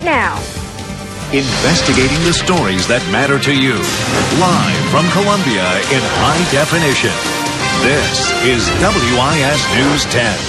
Now. Investigating the stories that matter to you. Live from Columbia in high definition. This is WIS News 10.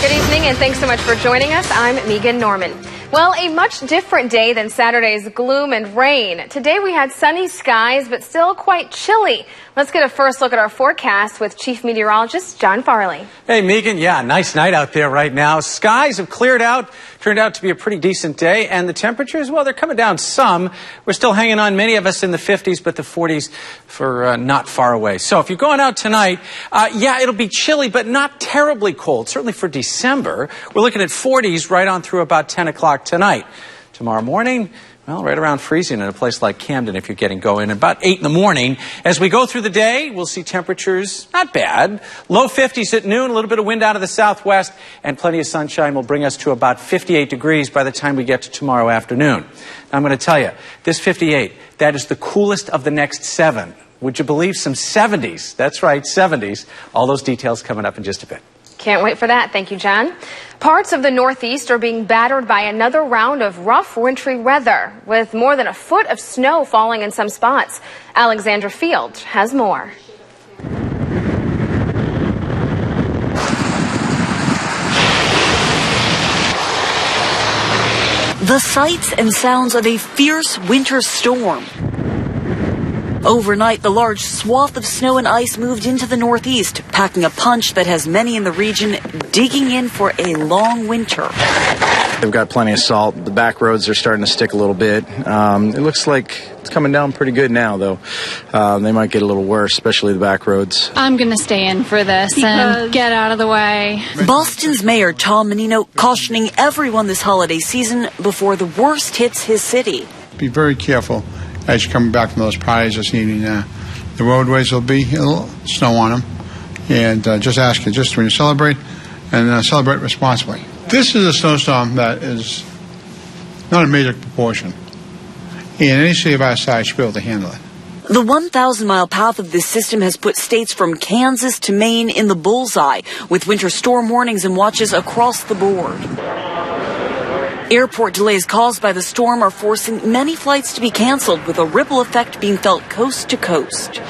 Good evening and thanks so much for joining us. I'm Megan Norman. Well, a much different day than Saturday's gloom and rain. Today we had sunny skies, but still quite chilly. Let's get a first look at our forecast with Chief Meteorologist John Farley. Hey, Megan. Yeah, nice night out there right now. Skies have cleared out. Turned out to be a pretty decent day. And the temperatures, well, they're coming down some. We're still hanging on, many of us in the 50s, but the 40s for not far away. So if you're going out tonight, yeah, it'll be chilly, but not terribly cold. Certainly for December. We're looking at 40s right on through about 10 o'clock tonight. Tomorrow morning, well, right around freezing in a place like Camden if you're getting going. About 8 in the morning. As we go through the day, we'll see temperatures not bad. Low 50s at noon, a little bit of wind out of the southwest, and plenty of sunshine will bring us to about 58 degrees by the time we get to tomorrow afternoon. Now, I'm going to tell you, this 58, that is the coolest of the next 7. Would you believe some 70s? That's right, 70s. All those details coming up in just a bit. Can't wait for that. Thank you, John. Parts of the Northeast are being battered by another round of rough wintry weather, with more than a foot of snow falling in some spots. Alexandra Field has more. The sights and sounds of a fierce winter storm. Overnight, the large swath of snow and ice moved into the Northeast, packing a punch that has many in the region digging in for a long winter. They've got plenty of salt. The back roads are starting to stick a little bit. It looks like it's coming down pretty good now, though. They might get a little worse, especially the back roads. I'm going to stay in for this and get out of the way. Boston's Mayor Tom Menino cautioning everyone this holiday season before the worst hits his city. Be very careful as you're coming back from those parties this evening. The roadways will be a little snow on them. And just ask you, just when you celebrate, and celebrate responsibly. This is a snowstorm that is not a major proportion. And any city of our size should be able to handle it. The 1,000-mile path of this system has put states from Kansas to Maine in the bullseye, with winter storm warnings and watches across the board. Airport delays caused by the storm are forcing many flights to be canceled, with a ripple effect being felt coast to coast.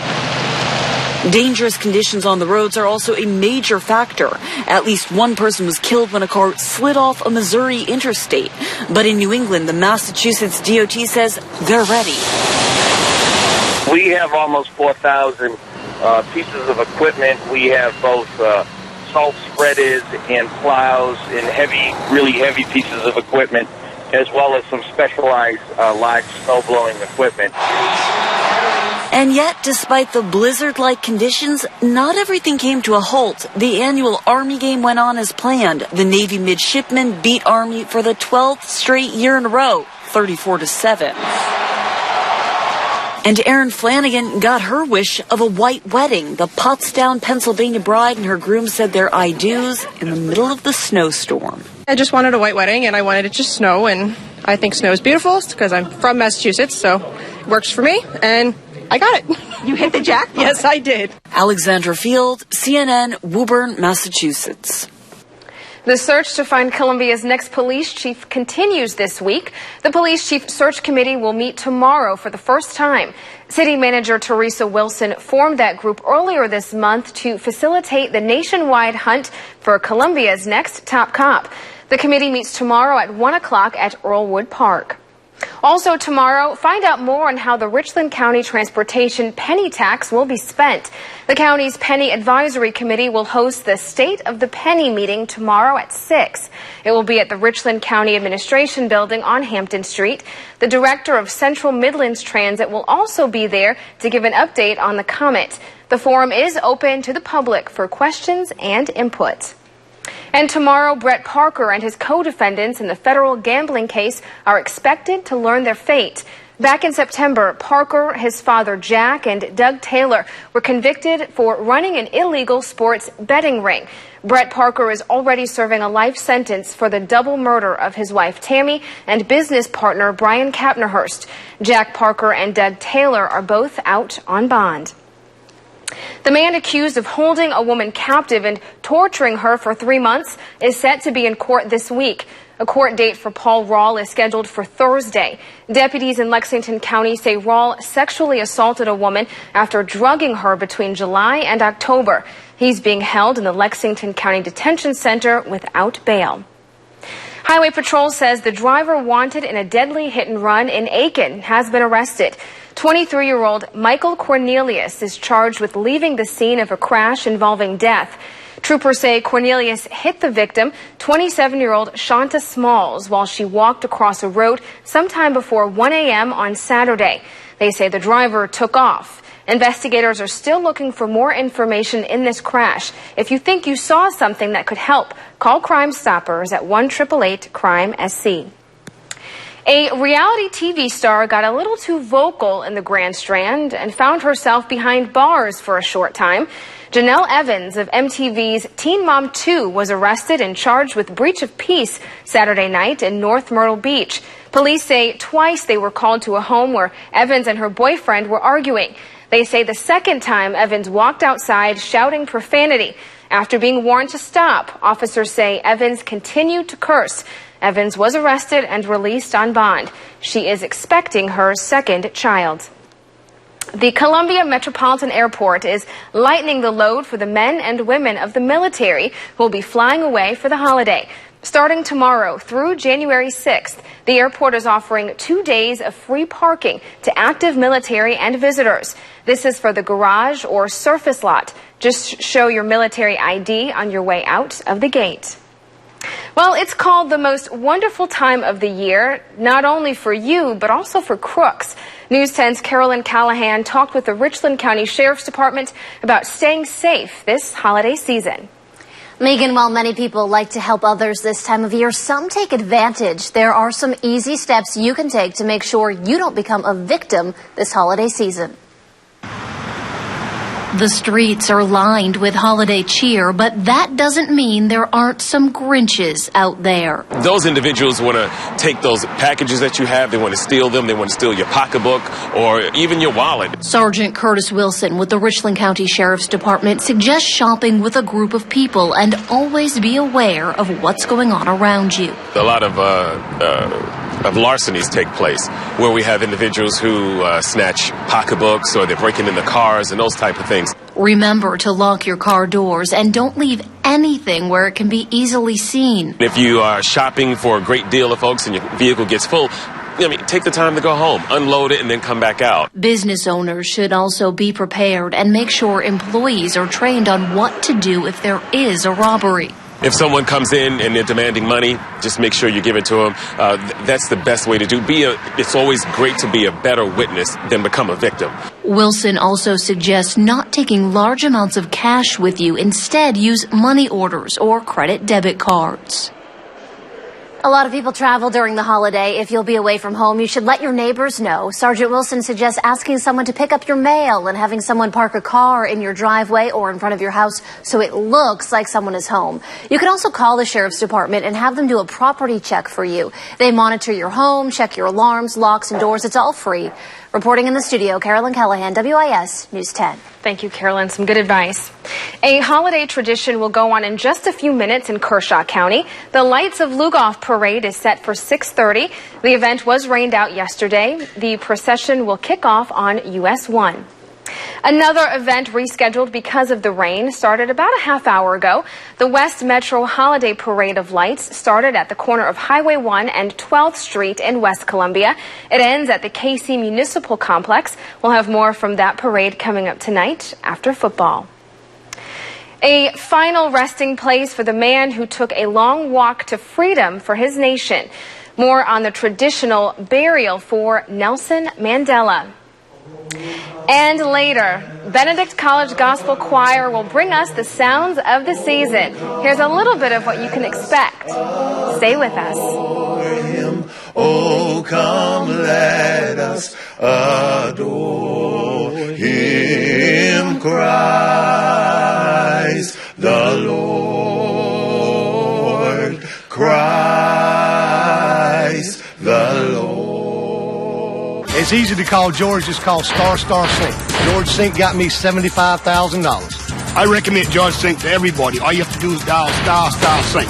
Dangerous conditions on the roads are also a major factor. At least one person was killed when a car slid off a Missouri interstate. But in New England, the Massachusetts DOT says they're ready. We have almost 4,000 pieces of equipment. We have both salt spreaders and plows and really heavy pieces of equipment, as well as some specialized large snow-blowing equipment. And yet, despite the blizzard-like conditions, not everything came to a halt. The annual Army game went on as planned. The Navy midshipmen beat Army for the 12th straight year in a row, 34-7. And Erin Flanagan got her wish of a white wedding. The Pottstown, Pennsylvania bride and her groom said their I-dos in the middle of the snowstorm. I just wanted a white wedding, and I wanted it to snow, and I think snow is beautiful because I'm from Massachusetts, so it works for me, and I got it. You hit the jackpot. Yes, I did. Alexandra Field, CNN, Woburn, Massachusetts. The search to find Columbia's next police chief continues this week. The police chief search committee will meet tomorrow for the first time. City manager Teresa Wilson formed that group earlier this month to facilitate the nationwide hunt for Columbia's next top cop. The committee meets tomorrow at 1 o'clock at Earlwood Park. Also tomorrow, find out more on how the Richland County Transportation Penny Tax will be spent. The county's Penny Advisory Committee will host the State of the Penny meeting tomorrow at 6. It will be at the Richland County Administration Building on Hampton Street. The director of Central Midlands Transit will also be there to give an update on the comet. The forum is open to the public for questions and input. And tomorrow, Brett Parker and his co-defendants in the federal gambling case are expected to learn their fate. Back in September, Parker, his father Jack, and Doug Taylor were convicted for running an illegal sports betting ring. Brett Parker is already serving a life sentence for the double murder of his wife Tammy and business partner Brian Kapnerhurst. Jack Parker and Doug Taylor are both out on bond. The man accused of holding a woman captive and torturing her for 3 months is set to be in court this week. A court date for Paul Rawl is scheduled for Thursday. Deputies in Lexington County say Rawl sexually assaulted a woman after drugging her between July and October. He's being held in the Lexington County Detention Center without bail. Highway Patrol says the driver wanted in a deadly hit-and-run in Aiken has been arrested. 23-year-old Michael Cornelius is charged with leaving the scene of a crash involving death. Troopers say Cornelius hit the victim, 27-year-old Shanta Smalls, while she walked across a road sometime before 1 a.m. on Saturday. They say the driver took off. Investigators are still looking for more information in this crash. If you think you saw something that could help, call Crime Stoppers at 1-888-CRIME-SC. A reality TV star got a little too vocal in the Grand Strand and found herself behind bars for a short time. Janelle Evans of MTV's Teen Mom 2 was arrested and charged with breach of peace Saturday night in North Myrtle Beach. Police say twice they were called to a home where Evans and her boyfriend were arguing. They say the second time Evans walked outside shouting profanity. After being warned to stop, officers say Evans continued to curse. Evans was arrested and released on bond. She is expecting her second child. The Columbia Metropolitan Airport is lightening the load for the men and women of the military who will be flying away for the holiday. Starting tomorrow through January 6th, the airport is offering 2 days of free parking to active military and visitors. This is for the garage or surface lot. Just show your military ID on your way out of the gate. Well, it's called the most wonderful time of the year, not only for you, but also for crooks. News 10's Carolyn Callahan talked with the Richland County Sheriff's Department about staying safe this holiday season. Megan, while many people like to help others this time of year, some take advantage. There are some easy steps you can take to make sure you don't become a victim this holiday season. The streets are lined with holiday cheer, but that doesn't mean there aren't some Grinches out there. Those individuals want to take those packages that you have, they want to steal them, they want to steal your pocketbook or even your wallet. Sergeant Curtis Wilson with the Richland County Sheriff's Department suggests shopping with a group of people and always be aware of what's going on around you. A lot of larcenies take place where we have individuals who snatch pocketbooks or they're breaking into cars and those type of things. Remember to lock your car doors and don't leave anything where it can be easily seen. If you are shopping for a great deal of folks and your vehicle gets full, take the time to go home, unload it, and then come back out. Business owners should also be prepared and make sure employees are trained on what to do if there is a robbery. If someone comes in and they're demanding money, just make sure you give it to them. That's the best way to do. It's always great to be a better witness than become a victim. Wilson also suggests not taking large amounts of cash with you. Instead, use money orders or credit debit cards. A lot of people travel during the holiday. If you'll be away from home, you should let your neighbors know. Sergeant Wilson suggests asking someone to pick up your mail and having someone park a car in your driveway or in front of your house so it looks like someone is home. You can also call the Sheriff's Department and have them do a property check for you. They monitor your home, check your alarms, locks, and doors. It's all free. Reporting in the studio, Carolyn Callahan, WIS News 10. Thank you, Carolyn. Some good advice. A holiday tradition will go on in just a few minutes in Kershaw County. The Lights of Lugoff parade is set for 6:30. The event was rained out yesterday. The procession will kick off on US 1. Another event rescheduled because of the rain started about a half hour ago. The West Metro Holiday Parade of Lights started at the corner of Highway 1 and 12th Street in West Columbia. It ends at the KC Municipal Complex. We'll have more from that parade coming up tonight after football. A final resting place for the man who took a long walk to freedom for his nation. More on the traditional burial for Nelson Mandela. And later, Benedict College Gospel Choir will bring us the sounds of the season. Here's a little bit of what you can expect. Stay with us. Oh, come, let us adore Him, Christ the Lord, Christ the Lord. It's easy to call George. It's called Star Sync. George Sync got me $75,000. I recommend George Sync to everybody. All you have to do is dial Star Sync.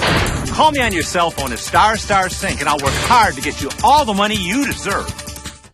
Call me on your cell phone at ** Sync, and I'll work hard to get you all the money you deserve.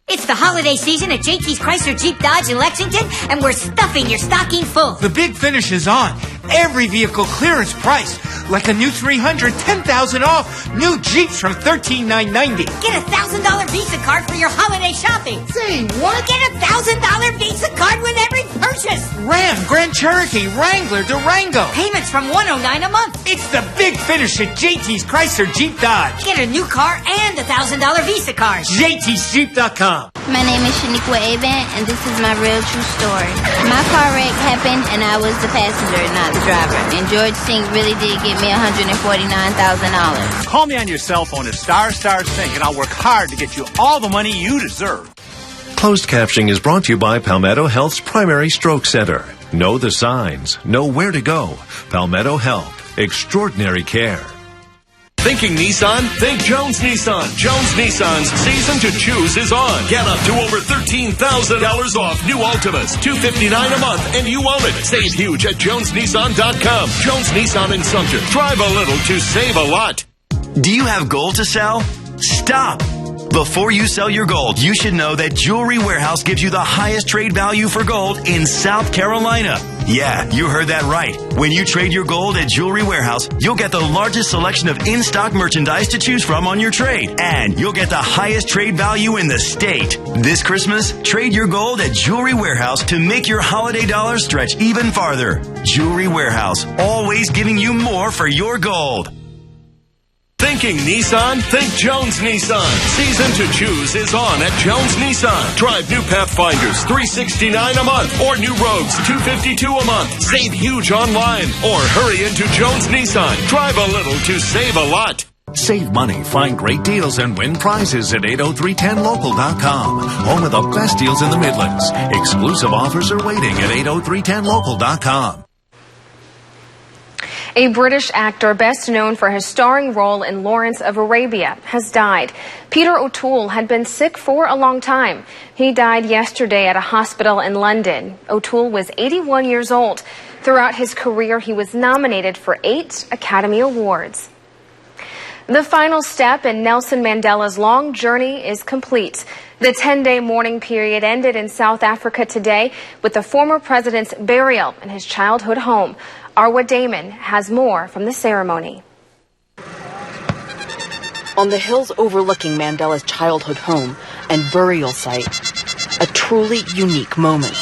It's the holiday season at JT's Chrysler Jeep Dodge in Lexington, and we're stuffing your stocking full. The big finish is on. Every vehicle clearance price. Like a new 300, 10,000 off. New Jeeps from $13,990. Get a $1,000 Visa card for your holiday shopping. Say what? Get a $1,000 Visa card with every purchase. Ram, Grand Cherokee, Wrangler, Durango. Payments from $109 a month. It's the big finish at JT's Chrysler Jeep Dodge. Get a new car and a $1,000 Visa card. JT'sJeep.com. My name is Shaniqua Aban, and this is my real true story. My car wreck happened, and I was the passenger, not the driver. And George Sink really did get me $149,000. Call me on your cell phone at ** Sync, and I'll work hard to get you all the money you deserve. Closed captioning is brought to you by Palmetto Health's Primary Stroke Center. Know the signs. Know where to go. Palmetto Health. Extraordinary care. Thinking Nissan? Think Jones Nissan. Jones Nissan's Season to Choose is on. Get up to over $13,000 off new Altimas. $259 a month, and you own it. Save huge at jonesnissan.com. Jones Nissan in Sumter. Drive a little to save a lot. Do you have gold to sell? Stop! Before you sell your gold, you should know that Jewelry Warehouse gives you the highest trade value for gold in South Carolina. Yeah, you heard that right. When you trade your gold at Jewelry Warehouse, you'll get the largest selection of in-stock merchandise to choose from on your trade. And you'll get the highest trade value in the state. This Christmas, trade your gold at Jewelry Warehouse to make your holiday dollars stretch even farther. Jewelry Warehouse, always giving you more for your gold. Thinking Nissan? Think Jones Nissan. Season to Choose is on at Jones Nissan. Drive new Pathfinders, $369 a month, or new Rogues, $252 a month. Save huge online, or hurry into Jones Nissan. Drive a little to save a lot. Save money, find great deals, and win prizes at 80310local.com. Home of the best deals in the Midlands. Exclusive offers are waiting at 80310local.com. A British actor best known for his starring role in Lawrence of Arabia has died. Peter O'Toole had been sick for a long time. He died yesterday at a hospital in London. O'Toole was 81 years old. Throughout his career, he was nominated for 8 Academy Awards. The final step in Nelson Mandela's long journey is complete. The 10-day mourning period ended in South Africa today with the former president's burial in his childhood home. Arwa Damon has more from the ceremony. On the hills overlooking Mandela's childhood home and burial site, a truly unique moment.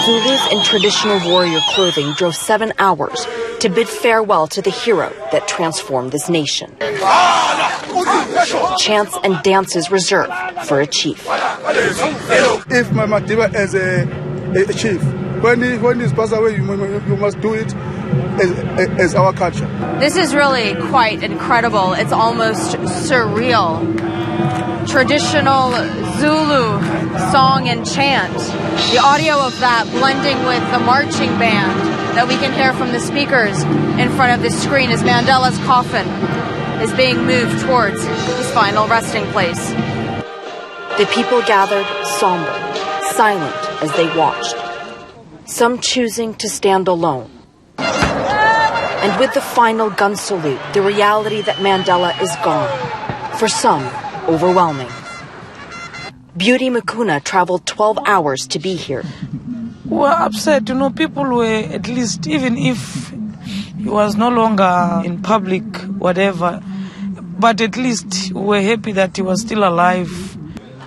Zulus in traditional warrior clothing drove 7 hours to bid farewell to the hero that transformed this nation. Chants and dances reserved for a chief. If my Madiba is a chief, when he's passed away, you must do it as our culture. This is really quite incredible. It's almost surreal. Traditional Zulu song and chant. The audio of that blending with the marching band that we can hear from the speakers in front of this screen as Mandela's coffin is being moved towards his final resting place. The people gathered somber, silent as they watched. Some choosing to stand alone. And with the final gun salute, the reality that Mandela is gone. For some, overwhelming. Beauty Makuna traveled 12 hours to be here. We were upset, people were, at least, even if he was no longer in public, whatever, but at least we were happy that he was still alive.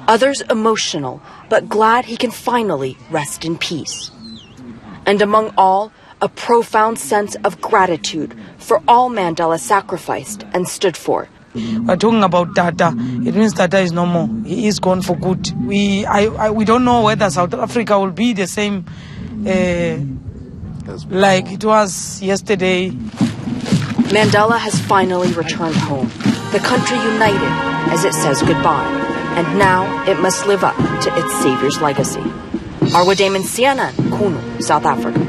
Others emotional, but glad he can finally rest in peace. And among all, a profound sense of gratitude for all Mandela sacrificed and stood for. We're talking about Tata. It means Tata is no more. He is gone for good. We don't know whether South Africa will be the same like it was yesterday. Mandela has finally returned home. The country united as it says goodbye. And now it must live up to its savior's legacy. Arwa Damon, CNN, Kunu, South Africa.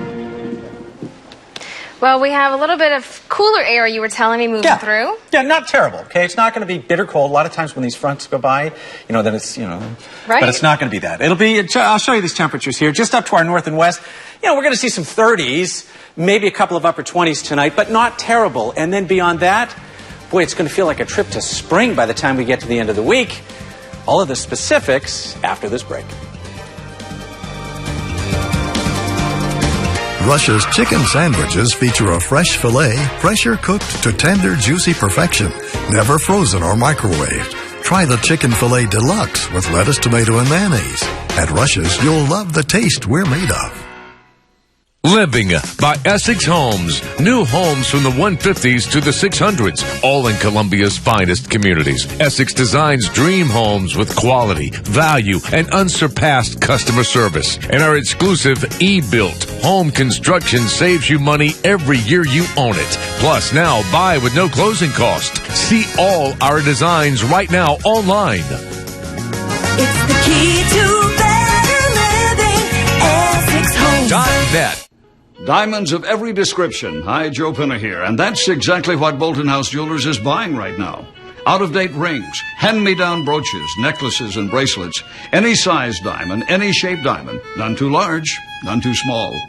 Well, we have a little bit of cooler air you were telling me moving through. Yeah, not terrible, okay? It's not going to be bitter cold. A lot of times when these fronts go by, then it's, Right. But it's not going to be that. It'll be, I'll show you these temperatures here, just up to our north and west. We're going to see some 30s, maybe a couple of upper 20s tonight, but not terrible. And then beyond that, boy, it's going to feel like a trip to spring by the time we get to the end of the week. All of the specifics after this break. Russia's chicken sandwiches feature a fresh filet, pressure cooked to tender, juicy perfection, never frozen or microwaved. Try the chicken filet deluxe with lettuce, tomato, and mayonnaise. At Russia's, you'll love the taste we're made of. Living by Essex Homes. New homes from the 150s to the 600s, all in Columbia's finest communities. Essex designs dream homes with quality, value, and unsurpassed customer service. And our exclusive e-built home construction saves you money every year you own it. Plus, now buy with no closing cost. See all our designs right now online. It's the key to better living. Essex Homes. .net. Diamonds of every description. Hi, Joe Pinner here. And that's exactly what Bolton House Jewelers is buying right now. Out-of-date rings, hand-me-down brooches, necklaces, and bracelets. Any size diamond, any shape diamond. None too large, none too small.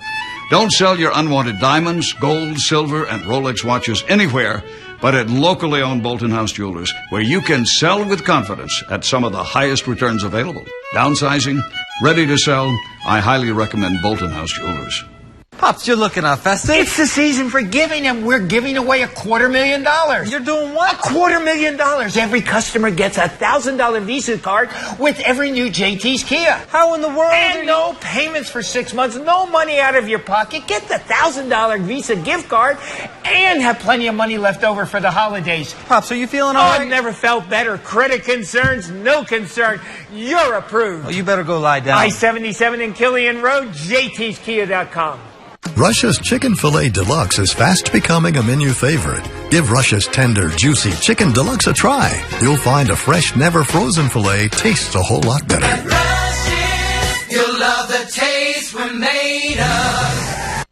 Don't sell your unwanted diamonds, gold, silver, and Rolex watches anywhere but at locally owned Bolton House Jewelers, where you can sell with confidence at some of the highest returns available. Downsizing? Ready to sell? I highly recommend Bolton House Jewelers. Pops, you're looking all festive. It's the season for giving, and we're giving away $250,000. You're doing what? $250,000. Every customer gets a $1,000 Visa card with every new JT's Kia. How in the world? And no payments for 6 months, no money out of your pocket. Get the $1,000 Visa gift card and have plenty of money left over for the holidays. Pops, are you feeling all right? I've never felt better. Credit concerns, no concern. You're approved. Well, you better go lie down. I-77 and Killian Road, jtskia.com. Russia's Chicken Filet Deluxe is fast becoming a menu favorite. Give Russia's tender, juicy Chicken Deluxe a try. You'll find a fresh, never frozen filet tastes a whole lot better. At Russia's, you'll love the taste we're made of.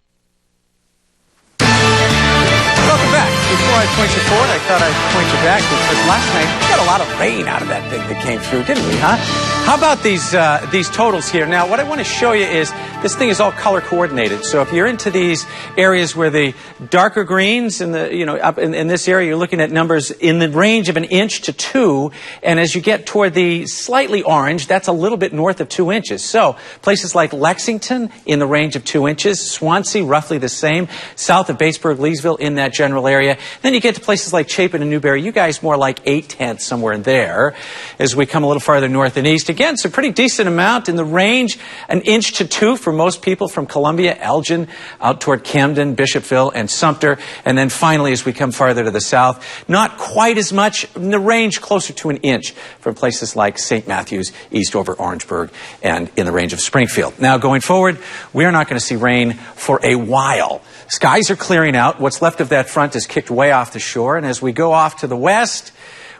Welcome back. Before I point you forward, I thought I'd point you back because last night we got a lot of rain out of that thing that came through, didn't we, huh? How about these totals here? Now, what I want to show you is this thing is all color coordinated. So if you're into these areas where the darker greens in the, up in this area, you're looking at numbers in the range of 1 inch to 2. And as you get toward the slightly orange, that's a little bit north of 2 inches. So places like Lexington in the range of 2 inches, Swansea roughly the same, south of Batesburg, Leesville in that general area. Then you get to places like Chapin and Newberry. You guys more like 8/10 somewhere in there as we come a little farther north and east. Again, it's a pretty decent amount in the range, 1 inch to 2 for most people from Columbia, Elgin, out toward Camden, Bishopville, and Sumter. And then finally, as we come farther to the south, not quite as much in the range, closer to 1 inch from places like St. Matthews, east over Orangeburg, and in the range of Springfield. Now, going forward, we are not going to see rain for a while. Skies are clearing out. What's left of that front is kicked way off the shore. And as we go off to the west,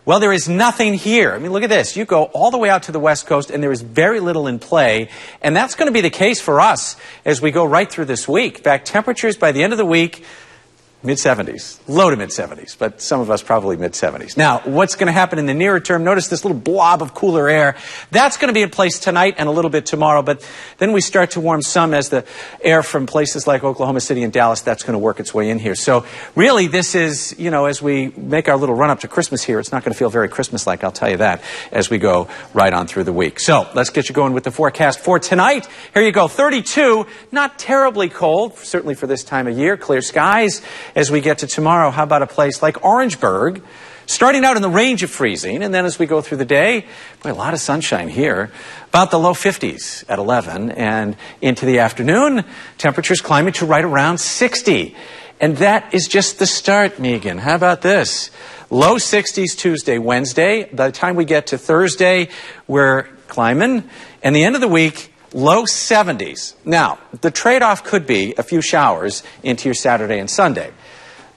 well, there is nothing here. I mean, look at this. You go all the way out to the west coast, and there is very little in play. And that's going to be the case for us as we go right through this week. In fact, temperatures by the end of the week, mid-70s, low to mid-70s, but some of us probably mid-70s. Now, what's going to happen in the nearer term? Notice this little blob of cooler air. That's going to be in place tonight and a little bit tomorrow, but then we start to warm some as the air from places like Oklahoma City and Dallas, that's going to work its way in here. So really, this is, as we make our little run up to Christmas here, it's not going to feel very Christmas-like, I'll tell you that, as we go right on through the week. So let's get you going with the forecast for tonight. Here you go, 32, not terribly cold, certainly for this time of year, clear skies. As we get to tomorrow, how about a place like Orangeburg, starting out in the range of freezing, and then as we go through the day, boy, a lot of sunshine here, about the low 50s at 11, and into the afternoon, temperatures climbing to right around 60. And that is just the start, Megan. How about this? Low 60s Tuesday, Wednesday. By the time we get to Thursday, we're climbing, and the end of the week, low 70s. Now, the trade-off could be a few showers into your Saturday and Sunday.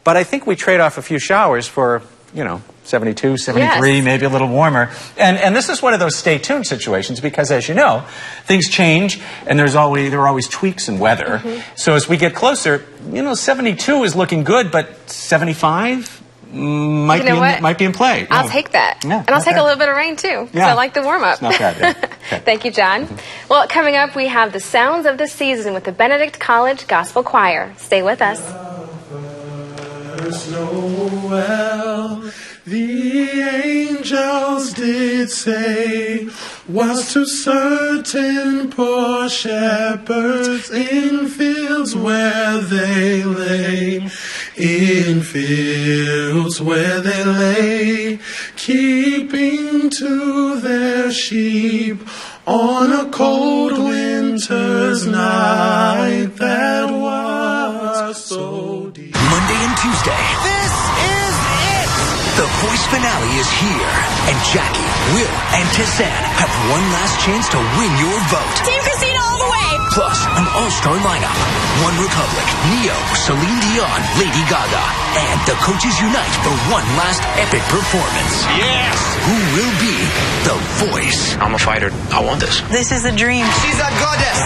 But I think we trade off a few showers for 72, 73, Yes. maybe a little warmer. And this is one of those stay tuned situations because, as you know, things change and there are always tweaks in weather. So as we get closer, 72 is looking good, but 75 might be in play. I'll take that. Yeah, and I'll take a little bit of rain, too. Yeah. So I like the warm-up. It's not bad, yeah. Okay. Thank you, John. Well, coming up, we have the sounds of the season with the Benedict College Gospel Choir. Stay with us. Well, the angels did say, was to certain poor shepherds in fields where they lay, keeping to their sheep on a cold winter's night that was so deep. Monday and Tuesday. This is it! The Voice finale is here, and Jackie, Will, and Tizan have one last chance to win your vote. Team Casino all the way! Plus, an all-star lineup. One Republic, Neo, Celine Dion, Lady Gaga, and the coaches unite for one last epic performance. Yes! Who will be the Voice? I'm a fighter. I want this. This is a dream. She's a goddess.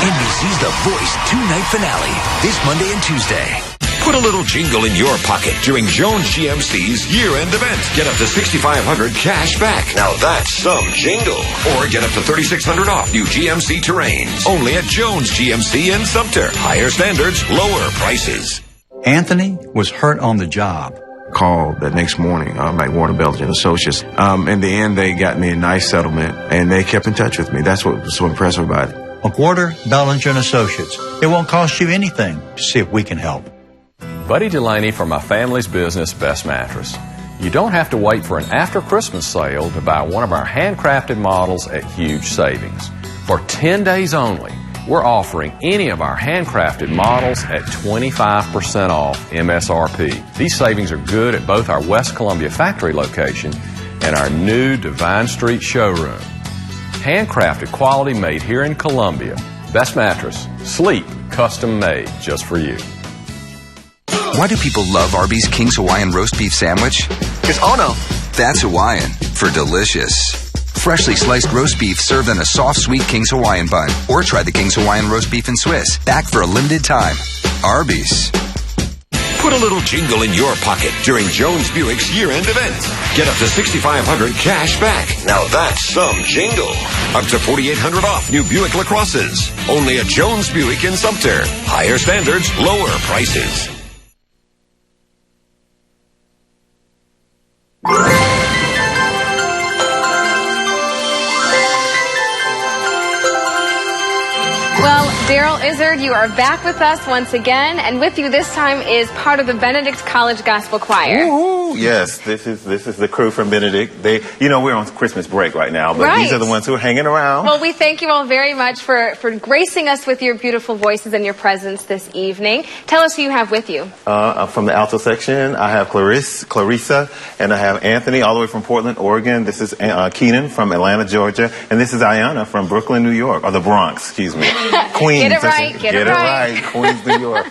NBC's The Voice two-night finale this Monday and Tuesday. Put a little jingle in your pocket during Jones GMC's year-end event. Get up to $6,500 cash back. Now that's some jingle. Or get up to $3,600 off new GMC Terrains. Only at Jones GMC in Sumter. Higher standards, lower prices. Anthony was hurt on the job. Called the next morning, like Warner Belgian Associates. In the end, they got me a nice settlement, and they kept in touch with me. That's what was so impressive about it. McWhorter, Bellinger & Associates. It won't cost you anything to see if we can help. Buddy Delaney for my family's business, Best Mattress. You don't have to wait for an after-Christmas sale to buy one of our handcrafted models at huge savings. For 10 days only, we're offering any of our handcrafted models at 25% off MSRP. These savings are good at both our West Columbia factory location and our new Divine Street showroom. Handcrafted quality made here in Columbia. Best Mattress. Sleep custom made just for you. Why do people love Arby's King's Hawaiian Roast Beef Sandwich? Because, oh no. That's Hawaiian for delicious. Freshly sliced roast beef served in a soft, sweet King's Hawaiian bun. Or try the King's Hawaiian Roast Beef and Swiss. Back for a limited time. Arby's. Put a little jingle in your pocket during Jones Buick's year-end event. Get up to $6,500 cash back. Now that's some jingle. Up to $4,800 off new Buick LaCrosses. Only at Jones Buick in Sumter. Higher standards, lower prices. Well, Daryl Izzard, you are back with us once again, and with you this time is part of the Benedict College Gospel Choir. Ooh, yes, this is the crew from Benedict. We're on Christmas break right now, but these are the ones who are hanging around. Well, we thank you all very much for gracing us with your beautiful voices and your presence this evening. Tell us who you have with you. From the alto section, I have Clarissa, and I have Anthony all the way from Portland, Oregon. This is Keenan from Atlanta, Georgia, and this is Ayana from Brooklyn, New York, or the Bronx, excuse me. Queens. Get it right. Get it right. Queens, New York.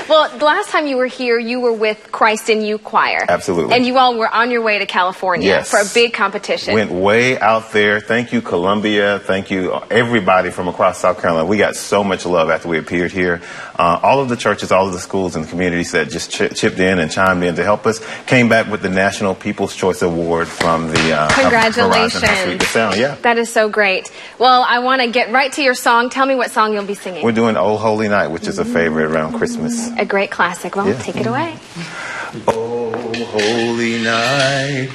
Well, the last time you were here, you were with Christ in You Choir. Absolutely. And you all were on your way to California for a big competition. Went way out there. Thank you, Columbia. Thank you, everybody from across South Carolina. We got so much love after we appeared here. All of the churches, all of the schools and communities that just chipped in and chimed in to help us came back with the National People's Choice Award from the Congratulations. Horizon Sound. Yeah. That is so great. Well, I want to get right to your song. Tell me what song you'll be singing. We're doing Oh Holy Night, which is a favorite around Christmas. A great classic. Well, take it away. Oh, holy night,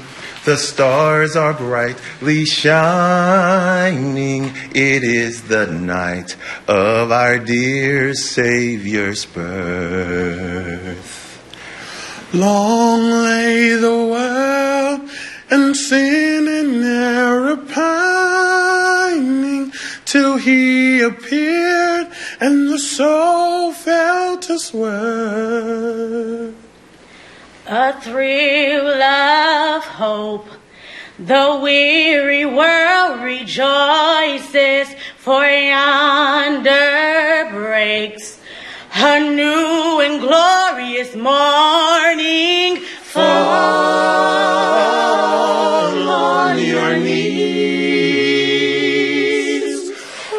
the stars are brightly shining. It is the night of our dear Savior's birth. Long lay the world and sin and error pining, till he appeared and the soul felt to swerve. A thrill of hope, the weary world rejoices, for yonder breaks a new and glorious morning. fall on your knees.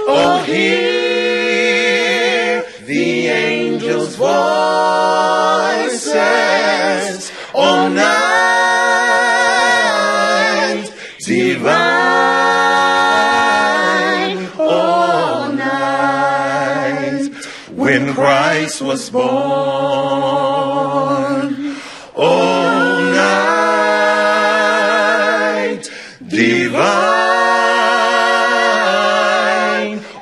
Oh, hear the angels' voices. Oh, night divine. Oh, night when Christ was born. Oh, night divine.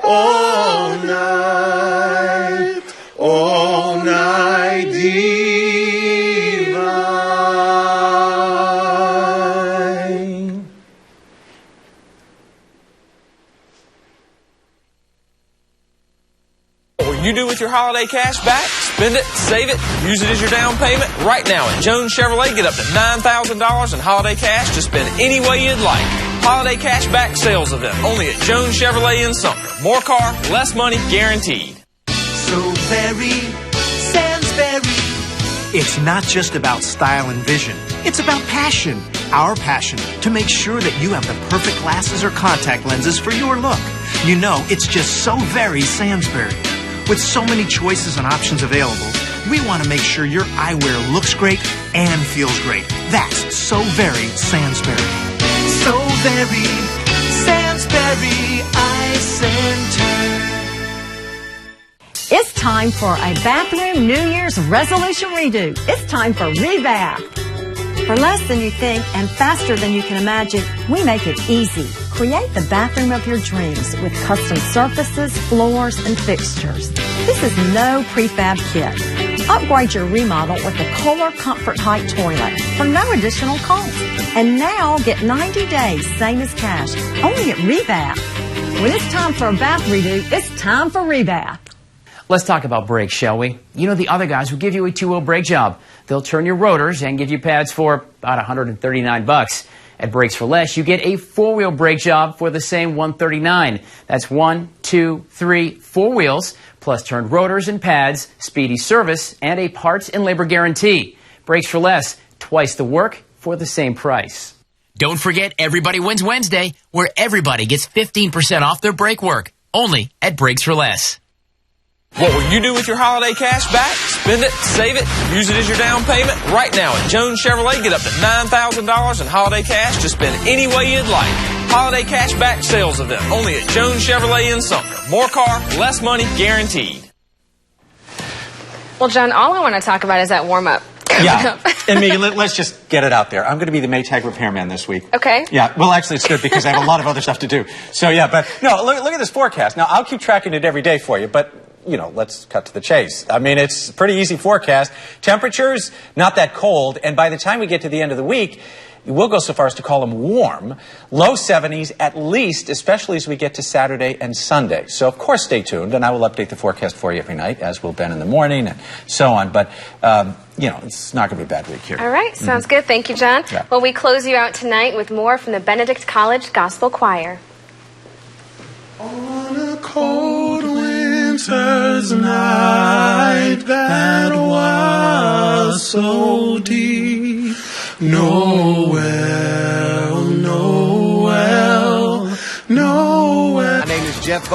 Oh, night divine. What will you do with your holiday cash back? Spend it, save it, use it as your down payment? Right now at Jones Chevrolet, get up to $9,000 in holiday cash to spend any way you'd like. Holiday cash back sales event only at Jones Chevrolet in Sumter. More car, less money guaranteed. So very Sansbury. It's not just about style and vision. It's about passion. Our passion to make sure that you have the perfect glasses or contact lenses for your look. You know, it's just so very Sansbury. With so many choices and options available, we want to make sure your eyewear looks great and feels great. That's so very Sansbury. So very Sansbury Eye Center. It's time for a bathroom New Year's resolution redo. It's time for Rebath. For less than you think and faster than you can imagine, we make it easy. Create the bathroom of your dreams with custom surfaces, floors, and fixtures. This is no prefab kit. Upgrade your remodel with the Kohler Comfort Height toilet for no additional cost. And now get 90 days, same as cash, only at Rebath. When it's time for a bath redo, it's time for Rebath. Let's talk about brakes, shall we? You know the other guys who give you a two-wheel brake job. They'll turn your rotors and give you pads for about $139. At Brakes for Less, you get a four-wheel brake job for the same $139. That's 1, 2, 3, 4 wheels, plus turned rotors and pads, speedy service, and a parts and labor guarantee. Brakes for Less, twice the work for the same price. Don't forget Everybody Wins Wednesday, where everybody gets 15% off their brake work, only at Brakes for Less. What will you do with your holiday cash back? Spend it, save it, use it as your down payment? Right now at Jones Chevrolet, get up to $9,000 in holiday cash to spend any way you'd like. Holiday cash back sales event only at Jones Chevrolet in Sumter. More car, less money guaranteed. Well, John, all I want to talk about is that warm-up. Yeah, and Megan, let's just get it out there. I'm going to be the Maytag repairman this week. Okay. Yeah, well, actually, it's good because I have a lot of other stuff to do. So, yeah, but, no, look at this forecast. Now, I'll keep tracking it every day for you, but, you know, let's cut to the chase. I mean, it's a pretty easy forecast. Temperatures, not that cold, and by the time we get to the end of the week, we'll go so far as to call them warm. Low 70s at least, especially as we get to Saturday and Sunday. So, of course, stay tuned, and I will update the forecast for you every night, as will Ben in the morning and so on. But, you know, it's not going to be a bad week here. All right. Sounds good. Thank you, John. Yeah. Well, we close you out tonight with more from the Benedict College Gospel Choir. On a cold winter's night that was so deep, Noel, Noel, Noel. My name is Jeff